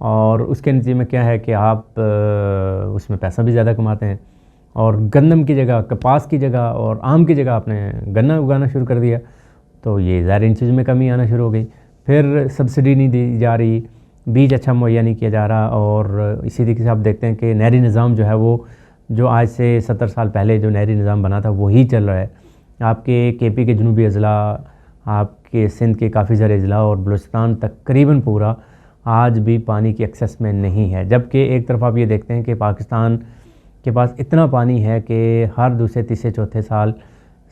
اور اس کے نتیجے میں کیا ہے کہ آپ اس میں پیسہ بھی زیادہ کماتے ہیں، اور گندم کی جگہ کپاس کی جگہ اور آم کی جگہ آپ نے گنا اگانا شروع کر دیا، تو یہ ظاہر ان چیزوں میں کمی آنا شروع ہو گئی۔ پھر سبسڈی نہیں دی جا رہی، بیج اچھا مہیا نہیں کیا جا رہا، اور اسی طریقے سے آپ دیکھتے ہیں کہ نہری نظام جو ہے وہ جو آج سے 70 سال پہلے جو نہری نظام بنا تھا وہی چل رہا ہے۔ آپ کے کے پی کے جنوبی اضلاع، آپ کے سندھ کے کافی سارے اضلاع اور بلوچستان تقریباً پورا آج بھی پانی کی ایکسیس میں نہیں ہے، جبکہ ایک طرف آپ یہ دیکھتے ہیں کہ پاکستان کے پاس اتنا پانی ہے کہ ہر دوسرے تیسرے چوتھے سال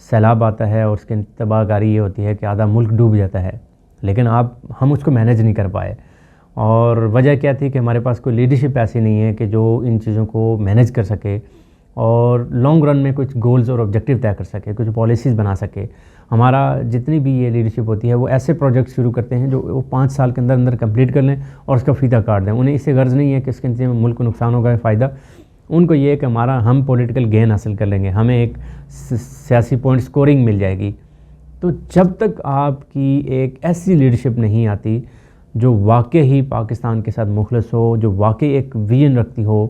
سیلاب آتا ہے، اور اس کی تباہ کاری یہ ہوتی ہے کہ آدھا ملک ڈوب جاتا ہے، لیکن ہم اس کو مینیج نہیں کر پائے۔ اور وجہ کیا تھی کہ ہمارے پاس کوئی لیڈرشپ ایسی نہیں ہے کہ جو ان چیزوں کو مینیج کر سکے اور لانگ رن میں کچھ گولز اور آبجیکٹیو طے کر سکے، کچھ پالیسیز بنا سکے۔ ہمارا جتنی بھی یہ لیڈرشپ ہوتی ہے وہ ایسے پروجیکٹ شروع کرتے ہیں جو وہ 5 سال کے اندر اندر کمپلیٹ کر لیں اور اس کا فیتہ کاٹ دیں۔ انہیں اس سے غرض نہیں ہے کہ اس کے نتیجے میں ملک کو نقصان ہوگا، فائدہ ان کو یہ ہے کہ ہم پولیٹیکل گین حاصل کر لیں گے، ہمیں ایک سیاسی پوائنٹ سکورنگ مل جائے گی۔ تو جب تک آپ کی ایک ایسی لیڈرشپ نہیں آتی جو واقعی پاکستان کے ساتھ مخلص ہو، جو واقعی ایک ویژن رکھتی ہو،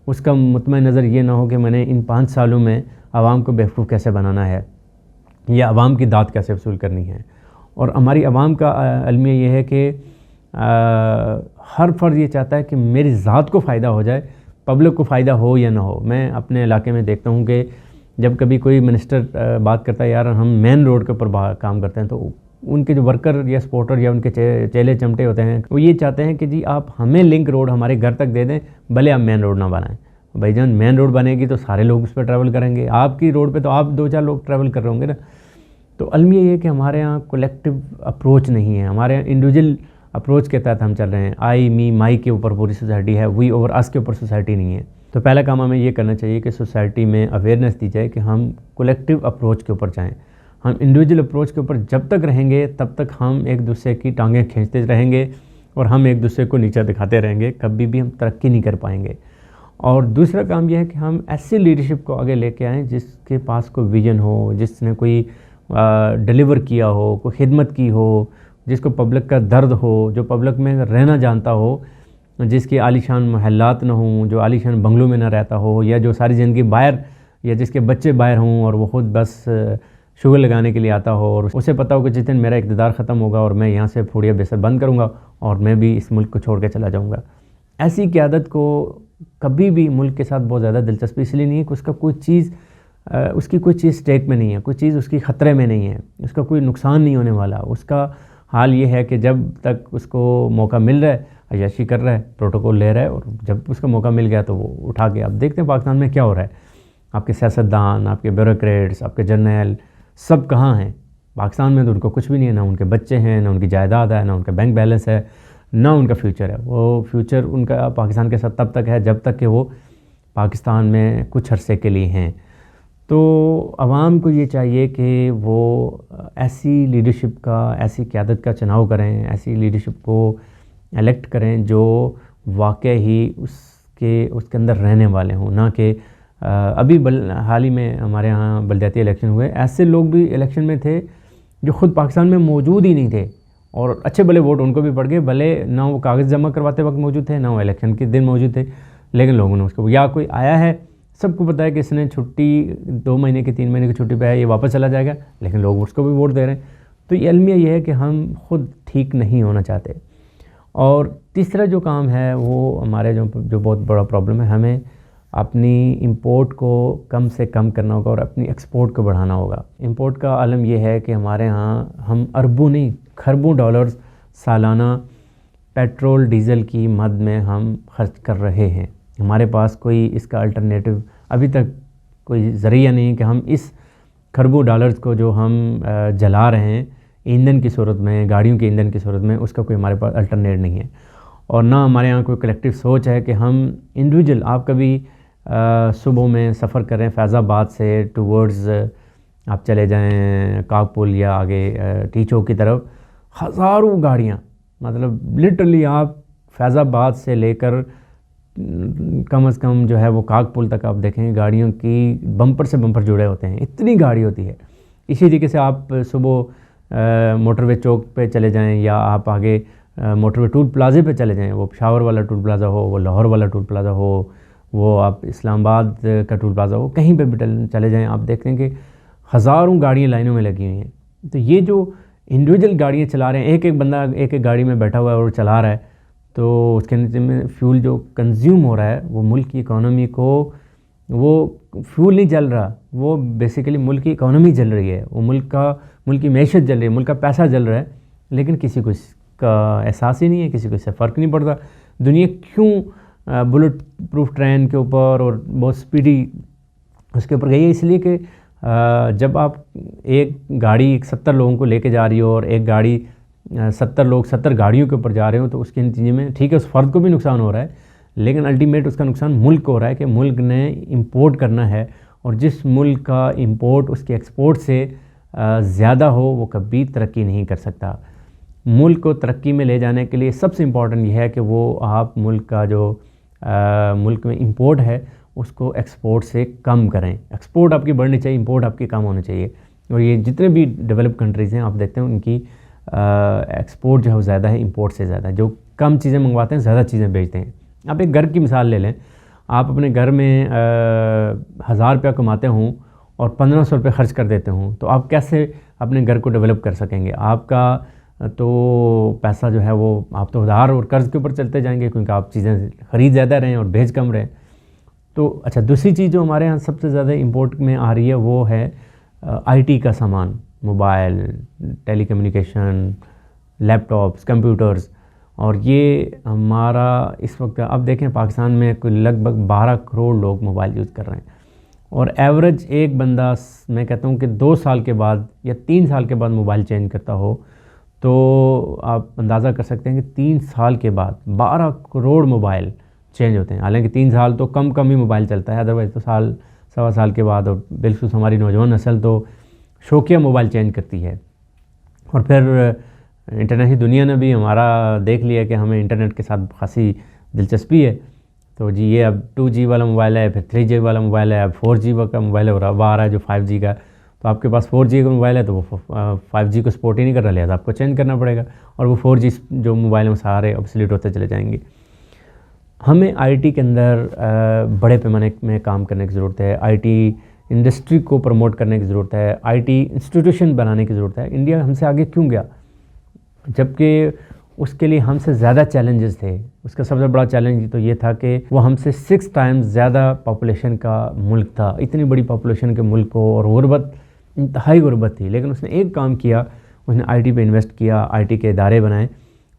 اس کا مطمئن نظر یہ نہ ہو کہ میں نے ان 5 سالوں میں عوام کو بیوقوف کیسے بنانا ہے یا عوام کی داد کیسے وصول کرنی ہے۔ اور ہماری عوام کا المیہ یہ ہے کہ ہر فرد یہ چاہتا ہے کہ میری ذات کو فائدہ ہو جائے، پبلک کو فائدہ ہو یا نہ ہو۔ میں اپنے علاقے میں دیکھتا ہوں کہ جب کبھی کوئی منسٹر بات کرتا ہے یار ہم مین روڈ کے اوپر کام کرتے ہیں، تو ان کے جو ورکر یا سپورٹر یا ان کے چیلے چمٹے ہوتے ہیں وہ یہ چاہتے ہیں کہ جی آپ ہمیں لنک روڈ ہمارے گھر تک دے دیں، بھلے آپ مین روڈ نہ بنائیں۔ بھائی جان مین روڈ بنے گی تو سارے لوگ اس پہ ٹریول کریں گے، آپ کی روڈ پہ تو آپ 2-4 لوگ ٹریول کر رہے ہوں گے نا۔ تو المیہ یہ کہ ہمارے ہاں کولیکٹیو اپروچ نہیں ہے، ہمارے یہاں انڈیویجول اپروچ کے تحت ہم چل رہے ہیں۔ آئی می مائی کے اوپر پوری سوسائٹی ہے، وی اوور اس کے اوپر سوسائٹی نہیں ہے۔ تو پہلا کام ہمیں یہ کرنا چاہیے کہ سوسائٹی میں اویئرنیس دی جائے کہ ہم کولیکٹیو اپروچ کے اوپر جائیں۔ ہم انڈیویجول اپروچ کے اوپر جب تک رہیں گے تب تک ہم ایک دوسرے کی ٹانگیں کھینچتے رہیں گے اور ہم ایک دوسرے کو نیچا دکھاتے رہیں گے، کبھی بھی ہم ترقی نہیں کر پائیں گے۔ اور دوسرا کام یہ ہے کہ ہم ایسی لیڈرشپ کو آگے لے کے آئیں جس کے پاس کوئی ویژن ہو، جس نے کوئی ڈیلیور کیا ہو، کوئی خدمت کی ہو، جس کو پبلک کا درد ہو، جو پبلک میں رہنا جانتا ہو، جس کے عالیشان محلات نہ ہوں، جو عالیشان بنگلوں میں نہ رہتا ہو، یا جو ساری زندگی باہر، یا جس کے بچے باہر ہوں اور وہ خود بس شوگر لگانے کے لیے آتا ہو، اور اسے پتہ ہو کہ جس دن میرا اقتدار ختم ہوگا اور میں یہاں سے پھوڑیا بیسر بند کروں گا اور میں بھی اس ملک کو چھوڑ کے چلا جاؤں گا۔ ایسی قیادت کو کبھی بھی ملک کے ساتھ بہت زیادہ دلچسپی اس لیے نہیں ہے کہ اس کی کوئی چیز اسٹیک میں نہیں ہے، کوئی چیز اس کی خطرے میں نہیں ہے، اس کا کوئی نقصان نہیں ہونے والا۔ اس کا حال یہ ہے کہ جب تک اس کو موقع مل رہا ہے عیاشی کر رہا ہے، پروٹوکول لے رہا ہے، اور جب اس کا موقع مل گیا تو وہ اٹھا کے۔ اب دیکھتے ہیں پاکستان میں کیا ہو رہا ہے، آپ کے سیاستدان، آپ کے بیوروکریٹس، آپ کے جرنیل سب کہاں ہیں؟ پاکستان میں تو ان کو کچھ بھی نہیں ہے، نہ ان کے بچے ہیں، نہ ان کی جائیداد ہے، نہ ان کا بینک بیلنس ہے، نہ ان کا فیوچر ہے۔ وہ فیوچر ان کا پاکستان کے ساتھ تب تک ہے جب تک کہ وہ پاکستان میں کچھ عرصے کے لیے ہیں۔ تو عوام کو یہ چاہیے کہ وہ ایسی لیڈرشپ کا، ایسی قیادت کا چناؤ کریں، ایسی لیڈرشپ کو الیکٹ کریں جو واقع ہی اس کے اندر رہنے والے ہوں، نہ کہ ابھی حال ہی میں ہمارے ہاں بلدیاتی الیکشن ہوئے، ایسے لوگ بھی الیکشن میں تھے جو خود پاکستان میں موجود ہی نہیں تھے، اور اچھے بھلے ووٹ ان کو بھی پڑ گئے، بھلے نہ وہ کاغذ جمع کرواتے وقت موجود تھے، نہ وہ الیکشن کے دن موجود تھے، لیکن لوگوں نے اس کو، یا کوئی آیا ہے سب کو پتہ ہے کہ اس نے چھٹی 2 مہینے کی 3 مہینے کی چھٹی پہ ہے، یہ واپس چلا جائے گا، لیکن لوگ اس کو بھی ووٹ دے رہے ہیں۔ تو یہ المیہ یہ ہے کہ ہم خود ٹھیک نہیں ہونا چاہتے۔ اور تیسرا جو کام ہے وہ ہمارے جو بہت بڑا پرابلم ہے، ہمیں اپنی امپورٹ کو کم سے کم کرنا ہوگا اور اپنی ایکسپورٹ کو بڑھانا ہوگا۔ امپورٹ کا عالم یہ ہے کہ ہمارے ہاں ہم اربوں نہیں کھربوں ڈالرز سالانہ پیٹرول ڈیزل کی مد میں ہم خرچ کر رہے ہیں۔ ہمارے پاس کوئی اس کا الٹرنیٹو ابھی تک کوئی ذریعہ نہیں کہ ہم اس کھربوں ڈالرز کو جو ہم جلا رہے ہیں ایندھن کی صورت میں، گاڑیوں کے ایندھن کی صورت میں، اس کا کوئی ہمارے پاس الٹرنیٹ نہیں ہے، اور نہ ہمارے یہاں کوئی کلیکٹیو سوچ ہے کہ ہم انڈیویجول، آپ کبھی صبح میں سفر کریں فیض آباد سے ٹورڈز آپ چلے جائیں کاکپل یا آگے ٹی چوک کی طرف، ہزاروں گاڑیاں، مطلب لٹرلی آپ فیض آباد سے لے کر کم از کم جو ہے وہ کاکپل تک آپ دیکھیں گاڑیوں کی بمپر سے بمپر جڑے ہوتے ہیں، اتنی گاڑی ہوتی ہے۔ اسی طریقے سے آپ صبح موٹر وے چوک پہ چلے جائیں یا آپ آگے موٹر وے ٹول پلازے پہ چلے جائیں، وہ پشاور والا ٹول پلازا ہو، وہ لاہور والا ٹول پلازا ہو، وہ آپ اسلام آباد کا ٹول پلازا ہو، کہیں پہ بھی چلے جائیں، آپ دیکھتے ہیں کہ ہزاروں گاڑیاں لائنوں میں لگی ہوئی ہیں۔ تو یہ جو انڈیویجول گاڑیاں چلا رہے ہیں، ایک ایک بندہ ایک ایک گاڑی میں بیٹھا ہوا ہے اور چلا رہا ہے، تو اس کے نتیجے میں فیول جو کنزیوم ہو رہا ہے وہ ملک کی اکانومی کو، وہ فیول نہیں جل رہا، وہ بیسیکلی ملک کی اکانومی جل رہی ہے، وہ ملک کی معیشت جل رہی ہے، ملک کا پیسہ جل رہا ہے، لیکن کسی کو اس کا احساس ہی نہیں ہے، کسی کو اس سے فرق نہیں پڑتا۔ دنیا کیوں بلٹ پروف ٹرین کے اوپر اور بہت سپیڈی اس کے اوپر گئی ہے؟ اس لیے کہ جب آپ ایک گاڑی 70 لوگوں کو لے کے جا رہی ہو اور ایک گاڑی 70 لوگ 70 گاڑیوں کے اوپر جا رہے ہوں، تو اس کے نتیجے میں ٹھیک ہے اس فرد کو بھی نقصان ہو رہا ہے، لیکن الٹیمیٹ اس کا نقصان ملک کو ہو رہا ہے کہ ملک نے امپورٹ کرنا ہے، اور جس ملک کا امپورٹ اس کے ایکسپورٹ سے زیادہ ہو وہ کبھی ترقی نہیں کر سکتا۔ ملک کو ترقی میں لے جانے کے لیے سب سے امپورٹنٹ یہ ہے کہ وہ آپ ملک کا جو ملک میں امپورٹ ہے اس کو ایکسپورٹ سے کم کریں۔ ایکسپورٹ آپ کی بڑھنی چاہیے، امپورٹ آپ کی کم ہونا چاہیے۔ اور یہ جتنے بھی ڈیولپ کنٹریز ہیں آپ دیکھتے ہیں ان کی ایکسپورٹ جو ہے وہ زیادہ ہے امپورٹ سے زیادہ، جو کم چیزیں منگواتے ہیں زیادہ چیزیں بیچتے ہیں۔ آپ ایک گھر کی مثال لے لیں، آپ اپنے گھر میں 1000 روپیہ کماتے ہوں اور 1500 روپے خرچ کر دیتے ہوں، تو آپ کیسے اپنے گھر کو ڈیولپ کر سکیں گے؟ آپ کا تو پیسہ جو ہے وہ آپ تو ادھار اور قرض کے اوپر چلتے جائیں گے، کیونکہ آپ چیزیں خرید زیادہ رہیں اور بیچ کم رہیں۔ تو اچھا، دوسری چیز جو ہمارے ہاں سب سے زیادہ امپورٹ میں آ رہی ہے وہ ہے آئی ٹی کا سامان، موبائل، ٹیلی کمیونیکیشن، لیپ ٹاپس، کمپیوٹرز، اور یہ ہمارا اس وقت اب دیکھیں پاکستان میں کوئی لگ بھگ 12 کروڑ لوگ موبائل یوز کر رہے ہیں، اور ایوریج ایک بندہ میں کہتا ہوں کہ 2 سال کے بعد یا 3 سال کے بعد موبائل چینج کرتا ہو، تو آپ اندازہ کر سکتے ہیں کہ 3 سال کے بعد 12 کروڑ موبائل چینج ہوتے ہیں۔ حالانکہ 3 سال تو کم ہی موبائل چلتا ہے، ادروائز تو سال سوا سال کے بعد، اور بالخصوص ہماری نوجوان نسل تو شوقیہ موبائل چینج کرتی ہے۔ اور پھر انٹرنیٹ دنیا نے بھی ہمارا دیکھ لیا کہ ہمیں انٹرنیٹ کے ساتھ خاصی دلچسپی ہے، تو جی یہ اب 2G والا موبائل ہے، پھر 3G والا موبائل ہے، اب 4G کا موبائل ہے، اور اب آ رہا ہے جو 5G کا۔ تو آپ کے پاس 4G کا موبائل ہے تو وہ 5G کو سپورٹ ہی نہیں کر رہا، لہٰذا آپ کو چینج کرنا پڑے گا، اور وہ 4G جو موبائل ہیں وہ سارے obsolete ہوتے چلے جائیں گے۔ ہمیں آئی ٹی کے اندر بڑے پیمانے میں کام کرنے کی ضرورت ہے، آئی ٹی انڈسٹری کو پروموٹ کرنے کی ضرورت ہے، آئی ٹی انسٹیٹیوشن بنانے کی ضرورت ہے۔ انڈیا ہم سے آگے کیوں گیا؟ جبکہ اس کے لیے ہم سے زیادہ چیلنجز تھے۔ اس کا سب سے بڑا چیلنج تو یہ تھا کہ وہ ہم سے 6 ٹائمز زیادہ پاپولیشن کا ملک تھا، اتنی بڑی پاپولیشن کے ملک کو، اور غربت انتہائی غربت تھی، لیکن اس نے ایک کام کیا، اس نے آئی ٹی پہ انویسٹ کیا، آئی ٹی کے ادارے بنائے،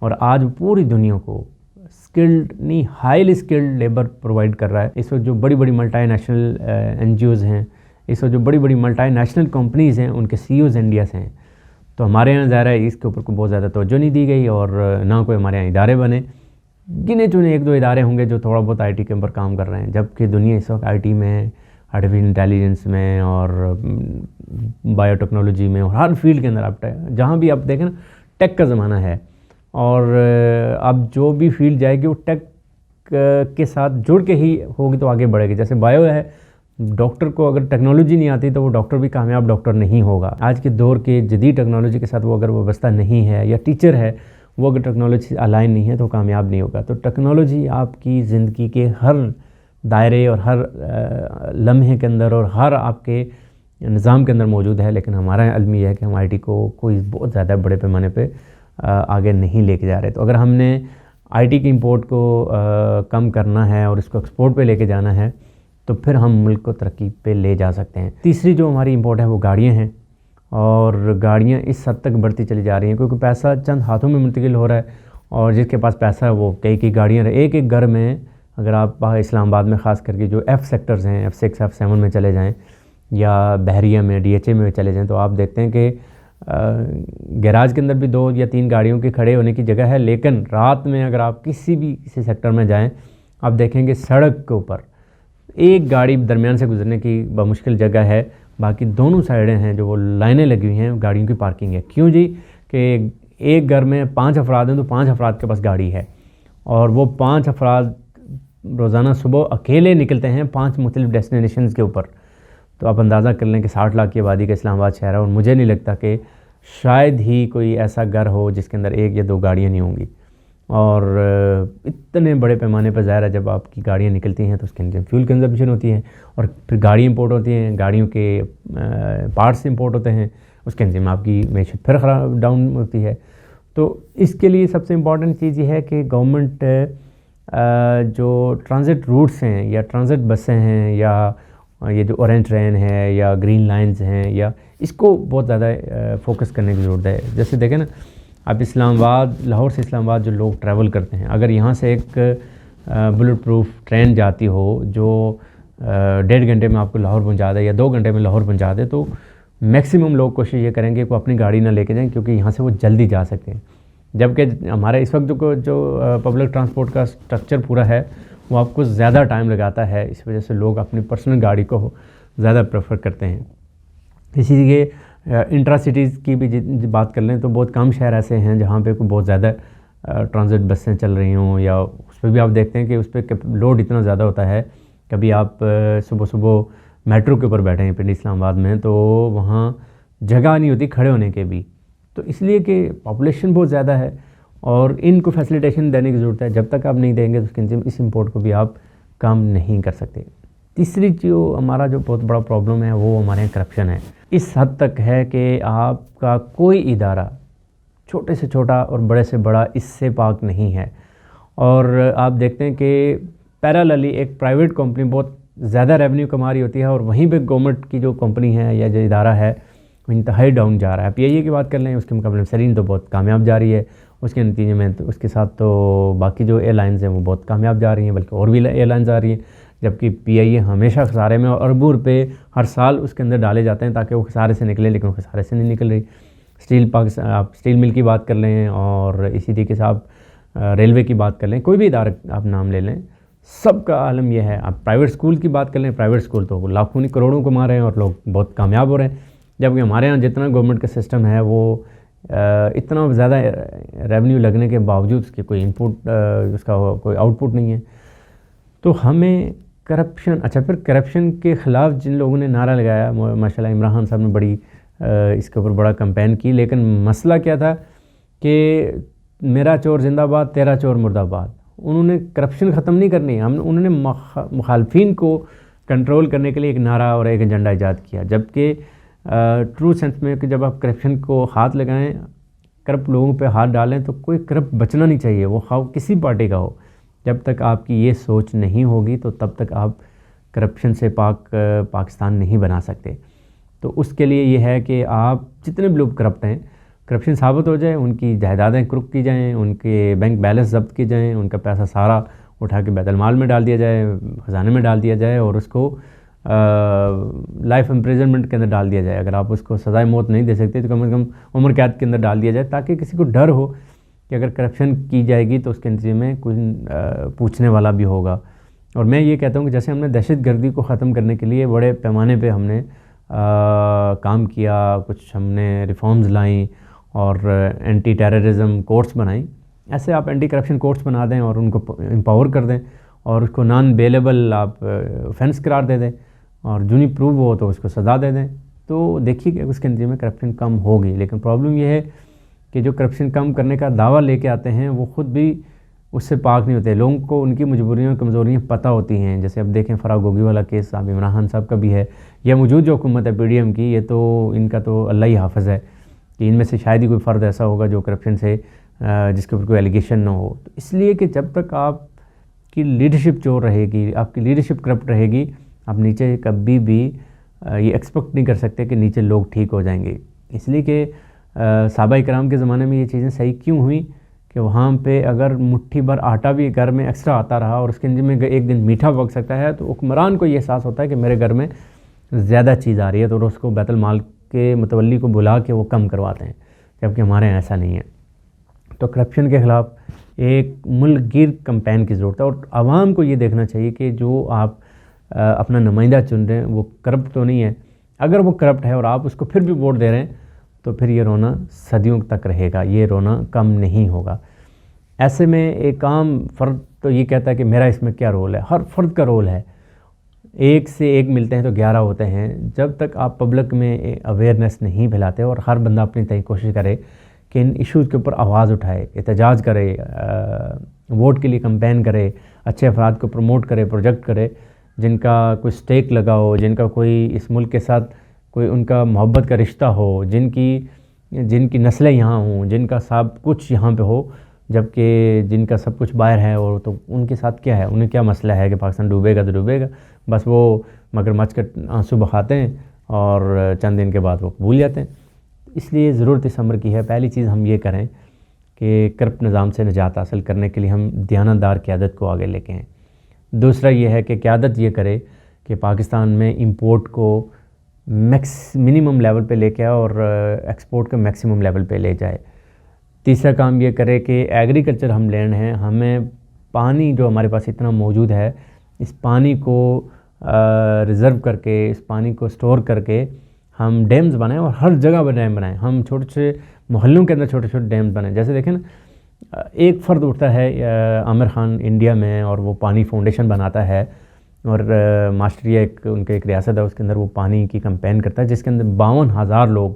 اور آج پوری دنیا کو اسکلڈ نہیں ہائیلی اسکلڈ لیبر پرووائڈ کر رہا ہے۔ اس وقت جو بڑی بڑی ملٹی نیشنل NGOز ہیں، اس وقت جو بڑی بڑی ملٹی نیشنل کمپنیز ہیں، ان کے CEOز انڈیا سے ہیں۔ تو ہمارے یہاں ظاہر ہے اس کے اوپر کوئی بہت زیادہ توجہ نہیں دی گئی، اور نہ کوئی ہمارے یہاں ادارے بنے۔ گنے چنے 1-2 ادارے ہوں گے جو تھوڑا بہت آئی ٹی کے اوپر کام کر رہے ہیں، جبکہ دنیا اس وقت آئی ٹی میں، آرٹیفیشل انٹیلیجنس میں، اور بایو ٹیکنالوجی میں، اور ہر فیلڈ کے اندر آپ جہاں بھی آپ دیکھیں نا، ٹیک کا زمانہ ہے، اور اب جو بھی فیلڈ جائے گی وہ ٹیک کے ساتھ جڑ کے ہی ہوگی تو آگے بڑھے گی۔ جیسے بایو ہے، ڈاکٹر کو اگر ٹیکنالوجی نہیں آتی تو وہ ڈاکٹر بھی کامیاب ڈاکٹر نہیں ہوگا۔ آج کے دور کے جدید ٹیکنالوجی کے ساتھ وہ اگر وابستہ نہیں ہے، یا ٹیچر ہے وہ اگر ٹیکنالوجی سے الائن نہیں ہے تو کامیاب نہیں ہوگا۔ تو ٹیکنالوجی آپ کی زندگی کے ہر دائرے اور ہر لمحے کے اندر اور ہر آپ کے نظام کے اندر موجود ہے، لیکن ہمارا علم یہ ہے کہ ہم آئی ٹی کو کوئی بہت زیادہ بڑے پیمانے پہ آگے نہیں لے کے جا رہے۔ تو اگر ہم نے آئی ٹی کی امپورٹ کو کم کرنا ہے اور اس کو ایکسپورٹ پہ لے کے جانا ہے تو پھر ہم ملک کو ترقی پہ لے جا سکتے ہیں۔ تیسری جو ہماری امپورٹ ہے وہ گاڑیاں ہیں، اور گاڑیاں اس حد تک بڑھتی چلی جا رہی ہیں کیونکہ پیسہ چند ہاتھوں میں منتقل ہو رہا ہے، اور جس کے پاس پیسہ ہے وہ کئی گاڑیاں ایک گھر میں، اگر آپ اسلام آباد میں خاص کر کے جو F سیکٹرز ہیں، F6 F7 میں چلے جائیں، یا بحریہ میں DHA میں چلے جائیں، تو آپ دیکھتے ہیں کہ گیراج کے اندر بھی 2 یا 3 گاڑیوں کے کھڑے ہونے کی جگہ ہے، لیکن رات میں اگر آپ کسی سیکٹر میں جائیں آپ دیکھیں گے سڑک کے اوپر ایک گاڑی درمیان سے گزرنے کی بمشکل جگہ ہے، باقی دونوں سائڈیں ہیں جو وہ لائنیں لگی ہوئی ہیں، گاڑیوں کی پارکنگ ہے۔ کیوں جی؟ کہ ایک گھر میں 5 افراد ہیں تو 5 افراد کے پاس گاڑی ہے، اور وہ 5 افراد روزانہ صبح اکیلے نکلتے ہیں 5 مختلف ڈیسٹینیشنز کے اوپر۔ تو آپ اندازہ کر لیں کہ 60 لاکھ کی آبادی کا اسلام آباد شہر ہے، اور مجھے نہیں لگتا کہ شاید ہی کوئی ایسا گھر ہو جس کے اندر 1 یا 2 گاڑیاں نہیں ہوں گی۔ اور اتنے بڑے پیمانے پر ظاہر ہے جب آپ کی گاڑیاں نکلتی ہیں تو اس کے اندر فیول کنزمپشن ہوتی ہے، اور پھر گاڑی امپورٹ ہوتی ہیں، گاڑیوں کے پارٹس امپورٹ ہوتے ہیں، اس کے اندر میں آپ کی معیشت پھر خراب ڈاؤن ہوتی ہے۔ تو اس کے لیے سب سے امپورٹنٹ چیز یہ ہے کہ گورنمنٹ جو ٹرانزٹ روٹس ہیں یا ٹرانزٹ بسیں ہیں یا یہ جو اورینج ٹرین ہے یا گرین لائنز ہیں، یا اس کو بہت زیادہ فوکس کرنے کی ضرورت ہے۔ جیسے دیکھیں نا، اب اسلام آباد، لاہور سے اسلام آباد جو لوگ ٹریول کرتے ہیں، اگر یہاں سے ایک بلٹ پروف ٹرین جاتی ہو جو 1.5 گھنٹے میں آپ کو لاہور پہنچا دے یا 2 گھنٹے میں لاہور پہنچا دے، تو میکسیمم لوگ کوشش یہ کریں گے کہ وہ اپنی گاڑی نہ لے کے جائیں، کیونکہ یہاں سے وہ جلدی جا سکتے ہیں۔ جبکہ ہمارے اس وقت جو پبلک ٹرانسپورٹ کا سٹرکچر پورا ہے وہ آپ کو زیادہ ٹائم لگاتا ہے، اس وجہ سے لوگ اپنی پرسنل گاڑی کو زیادہ پریفر کرتے ہیں۔ اسی لیے انٹرا سٹیز کی بھی بات کر لیں تو بہت کم شہر ایسے ہیں جہاں پہ کوئی بہت زیادہ ٹرانزٹ بسیں چل رہی ہوں، یا اس پہ بھی آپ دیکھتے ہیں کہ اس پہ لوڈ اتنا زیادہ ہوتا ہے۔ کبھی آپ صبح میٹرو کے اوپر بیٹھے ہیں پنڈی اسلام آباد میں، تو وہاں جگہ نہیں ہوتی کھڑے ہونے کے بھی، تو اس لیے کہ پاپولیشن بہت زیادہ ہے اور ان کو فیسیلیٹیشن دینے کی ضرورت ہے۔ جب تک آپ نہیں دیں گے تو اس امپورٹ کو بھی آپ کم نہیں کر سکتے۔ تیسری جو ہمارا جو بہت بڑا پرابلم ہے وہ ہمارے یہاں کرپشن ہے۔ اس حد تک ہے کہ آپ کا کوئی ادارہ چھوٹے سے چھوٹا اور بڑے سے بڑا اس سے پاک نہیں ہے، اور آپ دیکھتے ہیں کہ پیراللی ایک پرائیویٹ کمپنی بہت زیادہ ریونیو کما رہی ہوتی ہے، اور وہیں پہ گورنمنٹ کی جو کمپنی ہے یا جو ادارہ ہے وہ انتہائی ڈاؤن جا رہا ہے۔ PIA کی بات کر لیں، اس کے مقابلے میں سرین تو بہت کامیاب جا رہی ہے، اس کے نتیجے میں تو اس کے ساتھ تو باقی جو ایئر لائنز ہیں وہ بہت کامیاب جا رہی ہیں، بلکہ اور بھی ایئر لائنز آ رہی ہیں، جبکہ PIA ہمیشہ خسارے میں، اور اربوں روپے ہر سال اس کے اندر ڈالے جاتے ہیں تاکہ وہ خسارے سے نکلے، لیکن وہ خسارے سے نہیں نکل رہی۔ آپ اسٹیل مل کی بات کر لیں، اور اسی طریقے سے آپ ریلوے کی بات کر لیں، کوئی بھی ادارہ آپ نام لے لیں، سب کا عالم یہ ہے۔ آپ پرائیویٹ اسکول کی بات کر لیں، پرائیویٹ اسکول تو لاکھوں نہیں کروڑوں کما رہے ہیں اور لوگ بہت کامیاب ہو رہے ہیں، جبکہ ہمارے ہاں جتنا گورنمنٹ کا سسٹم ہے وہ اتنا زیادہ ریونیو لگنے کے باوجود اس کے کوئی انپٹ، اس کا کوئی آؤٹ پٹ نہیں ہے۔ تو ہمیں کرپشن، اچھا پھر کرپشن کے خلاف جن لوگوں نے نعرہ لگایا، ماشاء اللہ عمران خان صاحب نے بڑی اس کے اوپر بڑا کمپین کی، لیکن مسئلہ کیا تھا کہ میرا چور زندہ باد، تیرا چور مردہ باد۔ انہوں نے کرپشن ختم نہیں کرنی، انہوں نے مخالفین کو کنٹرول کرنے کے لیے ایک نعرہ اور ایک ایجنڈا ایجاد کیا، جبکہ ٹرو سینس میں کہ جب آپ کرپشن کو ہاتھ لگائیں، کرپٹ لوگوں پہ ہاتھ ڈالیں، تو کوئی کرپٹ بچنا نہیں چاہیے، وہ خواہ کسی پارٹی کا ہو۔ جب تک آپ کی یہ سوچ نہیں ہوگی تو تب تک آپ کرپشن سے پاکستان نہیں بنا سکتے۔ تو اس کے لیے یہ ہے کہ آپ جتنے بھی لوگ کرپٹ ہیں، کرپشن ثابت ہو جائے، ان کی جائیدادیں کرک کی جائیں، ان کے بینک بیلنس ضبط کی جائیں، ان کا پیسہ سارا اٹھا کے بیت المال میں ڈال دیا جائے، خزانے میں ڈال دیا جائے، اور اس کو لائف امپریزنمنٹ کے اندر ڈال دیا جائے۔ اگر آپ اس کو سزائے موت نہیں دے سکتے تو کم از کم عمر قید کے اندر ڈال دیا جائے، تاکہ کسی کو ڈر ہو کہ اگر کرپشن کی جائے گی تو اس کے نتیجے میں کوئی پوچھنے والا بھی ہوگا۔ اور میں یہ کہتا ہوں کہ جیسے ہم نے دہشت گردی کو ختم کرنے کے لیے بڑے پیمانے پہ ہم نے کام کیا، کچھ ہم نے ریفارمز لائیں اور اینٹی ٹیررزم کورٹس بنائیں، ایسے آپ اینٹی کرپشن کورٹس بنا دیں اور ان کو امپاور کر دیں، اور اس کو نان بیلیبل آپ offense قرار دے دیں، اور جو نہیں پروو ہو تو اس کو سزا دے دیں، تو دیکھیے کہ اس کے نتیجے میں کرپشن کم ہوگی۔ لیکن پرابلم یہ ہے کہ جو کرپشن کم کرنے کا دعویٰ لے کے آتے ہیں وہ خود بھی اس سے پاک نہیں ہوتے، لوگوں کو ان کی مجبوریاں اور کمزوریاں پتہ ہوتی ہیں۔ جیسے اب دیکھیں فراغ گوگی والا کیس صاحب عمران خان صاحب کا بھی ہے، یا موجود جو حکومت ہے PDM کی، یہ تو ان کا تو اللہ ہی حافظ ہے کہ ان میں سے شاید ہی کوئی فرد ایسا ہوگا جو کرپشن سے جس کے اوپر کوئی ایلیگیشن نہ ہو۔ تو اس لیے کہ جب تک آپ کی لیڈرشپ چور رہے گی، آپ کی لیڈرشپ کرپٹ رہے گی، آپ نیچے کبھی بھی یہ ایکسپیکٹ نہیں کر سکتے کہ نیچے لوگ ٹھیک ہو جائیں گے۔ اس لیے کہ صحابہ کرام کے زمانے میں یہ چیزیں صحیح کیوں ہوئیں کہ وہاں پہ اگر مٹھی بھر آٹا بھی گھر میں ایکسٹرا آتا رہا اور اس کے میں ایک دن میٹھا پک سکتا ہے، تو حکمران کو یہ احساس ہوتا ہے کہ میرے گھر میں زیادہ چیز آ رہی ہے، تو اس کو بیت المال کے متولی کو بلا کے وہ کم کرواتے ہیں، جبکہ ہمارے یہاں ایسا نہیں ہے۔ تو کرپشن کے خلاف ایک ملک گیر کمپین کی ضرورت ہے، اور عوام کو یہ دیکھنا چاہیے کہ جو آپ اپنا نمائندہ چن رہے ہیں وہ کرپٹ تو نہیں ہے۔ اگر وہ کرپٹ ہے اور آپ اس کو پھر بھی ووٹ دے رہے ہیں تو پھر یہ رونا صدیوں تک رہے گا، یہ رونا کم نہیں ہوگا۔ ایسے میں ایک عام فرد تو یہ کہتا ہے کہ میرا اس میں کیا رول ہے، ہر فرد کا رول ہے، ایک سے ایک ملتے ہیں تو 11 ہوتے ہیں۔ جب تک آپ پبلک میں اویئرنیس نہیں پھیلاتے اور ہر بندہ اپنی طرح کوشش کرے کہ ان ایشوز کے اوپر آواز اٹھائے, احتجاج کرے, ووٹ کے لیے کمپین کرے, اچھے افراد کو پروموٹ کرے, پروجیکٹ کرے, جن کا کوئی سٹیک لگا ہو, جن کا کوئی اس ملک کے ساتھ کوئی ان کا محبت کا رشتہ ہو, جن کی نسلیں یہاں ہوں, جن کا سب کچھ یہاں پہ ہو, جبکہ جن کا سب کچھ باہر ہے. اور تو ان کے ساتھ کیا ہے, انہیں کیا مسئلہ ہے کہ پاکستان ڈوبے گا تو ڈوبے گا, بس وہ مگرمچھ کے آنسو بہاتے ہیں اور چند دن کے بعد وہ بھول جاتے ہیں. اس لیے ضرورت اس امر کی ہے, پہلی چیز ہم یہ کریں کہ کرپٹ نظام سے نجات حاصل کرنے کے لیے ہم دیانتدار قیادت کو آگے لے کے آئیں. دوسرا یہ ہے کہ قیادت یہ کرے کہ پاکستان میں امپورٹ کو منیمم لیول پہ لے کے آئے اور ایکسپورٹ کو میکسیمم لیول پہ لے جائے. تیسرا کام یہ کرے کہ ایگریکلچر ہم لینڈ ہیں, ہمیں پانی جو ہمارے پاس اتنا موجود ہے, اس پانی کو ریزرو کر کے, اس پانی کو سٹور کر کے ہم ڈیمز بنائیں, اور ہر جگہ پر ڈیم بنائیں. ہم چھوٹے چھوٹے محلوں کے اندر چھوٹے چھوٹے ڈیمز بنائیں. جیسے دیکھیں نا, ایک فرد اٹھتا ہے عامر خان انڈیا میں, اور وہ پانی فاؤنڈیشن بناتا ہے, اور ماسٹریا ان کے ایک ریاست ہے, اس کے اندر وہ پانی کی کمپین کرتا ہے, جس کے اندر 52,000 لوگ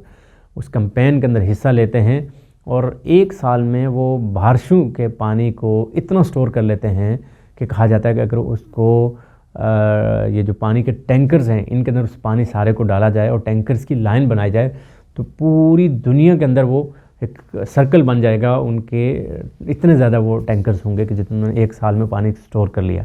اس کمپین کے اندر حصہ لیتے ہیں, اور ایک سال میں وہ بارشوں کے پانی کو اتنا سٹور کر لیتے ہیں کہ کہا جاتا ہے کہ اگر اس کو یہ جو پانی کے ٹینکرز ہیں ان کے اندر اس پانی سارے کو ڈالا جائے اور ٹینکرز کی لائن بنائی جائے, تو پوری دنیا کے اندر وہ ایک سرکل بن جائے گا. ان کے اتنے زیادہ وہ ٹینکرز ہوں گے کہ جتنے ایک سال میں پانی سٹور کر لیا.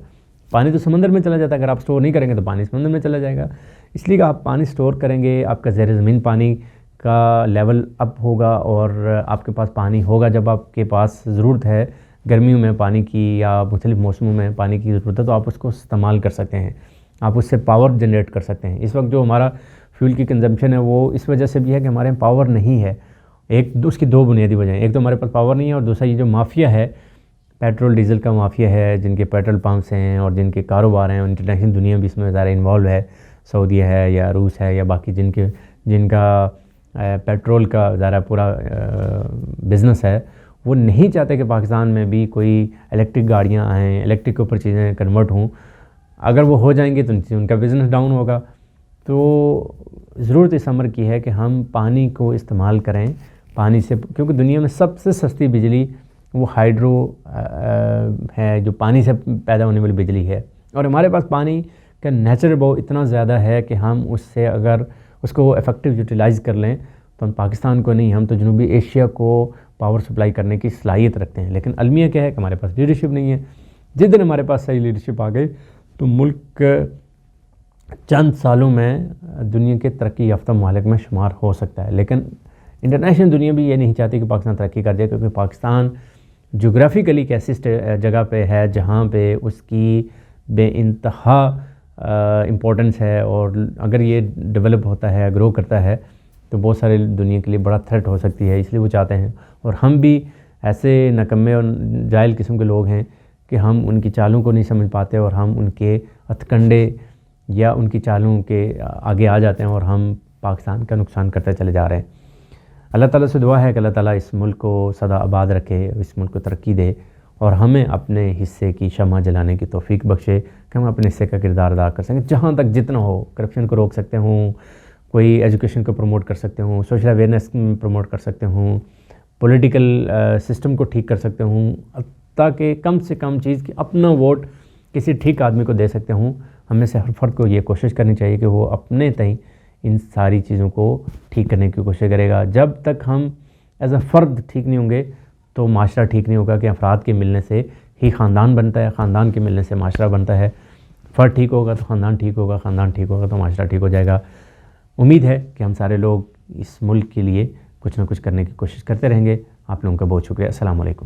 پانی تو سمندر میں چلا جاتا ہے, اگر آپ سٹور نہیں کریں گے تو پانی سمندر میں چلا جائے گا. اس لیے کہ آپ پانی سٹور کریں گے, آپ کا زیر زمین پانی کا لیول اپ ہوگا, اور آپ کے پاس پانی ہوگا جب آپ کے پاس ضرورت ہے گرمیوں میں پانی کی یا مختلف موسموں میں پانی کی ضرورت ہے, تو آپ اس کو استعمال کر سکتے ہیں, آپ اس سے پاور جنریٹ کر سکتے ہیں. اس وقت جو ہمارا فیول کی کنزمپشن ہے وہ اس وجہ سے بھی ہے کہ ہمارے پاور نہیں ہے. اس کی دو بنیادی وجہیں, ایک تو ہمارے پاس پاور نہیں ہے, اور دوسرا یہ جو مافیا ہے, پیٹرول ڈیزل کا مافیا ہے, جن کے پیٹرول پمپس ہیں اور جن کے کاروبار ہیں, انٹرنیشنل دنیا بھی اس میں ظاہر انوالو ہے, سعودیہ ہے یا روس ہے یا باقی جن کا پیٹرول کا ظاہر پورا بزنس ہے, وہ نہیں چاہتے کہ پاکستان میں بھی کوئی الیکٹرک گاڑیاں آئیں, الیکٹرک کے اوپر چیزیں کنورٹ ہوں. اگر وہ ہو جائیں گے تو ان کا بزنس ڈاؤن ہوگا. تو ضرورت اس امر کی ہے کہ ہم پانی کو استعمال کریں, پانی سے, کیونکہ دنیا میں سب سے سستی بجلی وہ ہائیڈرو ہے, جو پانی سے پیدا ہونے والی بجلی ہے, اور ہمارے پاس پانی کا نیچرل بہو اتنا زیادہ ہے کہ ہم اس سے اگر اس کو ایفیکٹو یوٹیلائز کر لیں تو ہم پاکستان کو نہیں, ہم تو جنوبی ایشیا کو پاور سپلائی کرنے کی صلاحیت رکھتے ہیں. لیکن المیہ کیا ہے کہ ہمارے پاس لیڈرشپ نہیں ہے. جس دن ہمارے پاس صحیح لیڈرشپ آ گئی تو ملک چند سالوں میں دنیا کے ترقی یافتہ ممالک میں شمار ہو سکتا ہے. لیکن انٹرنیشنل دنیا بھی یہ نہیں چاہتی کہ پاکستان ترقی کر جائے, کیونکہ پاکستان جغرافیکلی ایک ایسی جگہ پہ ہے جہاں پہ اس کی بے انتہا امپورٹنس ہے, اور اگر یہ ڈیولپ ہوتا ہے, گرو کرتا ہے, تو بہت سارے دنیا کے لیے بڑا تھریٹ ہو سکتی ہے. اس لیے وہ چاہتے ہیں, اور ہم بھی ایسے نکمے اور جاہل قسم کے لوگ ہیں کہ ہم ان کی چالوں کو نہیں سمجھ پاتے, اور ہم ان کے ہتھ کنڈے یا ان کی چالوں کے آگے آ جاتے ہیں, اور ہم پاکستان کا نقصان کرتے چلے جا رہے ہیں. اللہ تعالیٰ سے دعا ہے کہ اللہ تعالیٰ اس ملک کو سدا آباد رکھے, اس ملک کو ترقی دے, اور ہمیں اپنے حصے کی شمع جلانے کی توفیق بخشے کہ ہم اپنے حصے کا کردار ادا کر سکیں. جہاں تک جتنا ہو, کرپشن کو روک سکتے ہوں, کوئی ایجوکیشن کو پروموٹ کر سکتے ہوں, سوشل اویئرنیس پروموٹ کر سکتے ہوں, پولیٹیکل سسٹم کو ٹھیک کر سکتے ہوں, تاکہ کم سے کم چیز کی اپنا ووٹ کسی ٹھیک آدمی کو دے سکتے ہوں. ہمیں سے ہر فرد کو یہ کوشش کرنی چاہیے کہ وہ اپنے تئیں ان ساری چیزوں کو ٹھیک کرنے کی کوشش کرے گا. جب تک ہم ایز اے فرد ٹھیک نہیں ہوں گے تو معاشرہ ٹھیک نہیں ہوگا, کہ افراد کے ملنے سے ہی خاندان بنتا ہے, خاندان کے ملنے سے معاشرہ بنتا ہے. فرد ٹھیک ہوگا تو خاندان ٹھیک ہوگا, خاندان ٹھیک ہوگا تو معاشرہ ٹھیک ہو جائے گا. امید ہے کہ ہم سارے لوگ اس ملک کے لیے کچھ نہ کچھ کرنے کی کوشش کرتے رہیں گے. آپ لوگوں کا بہت شکریہ. السلام علیکم.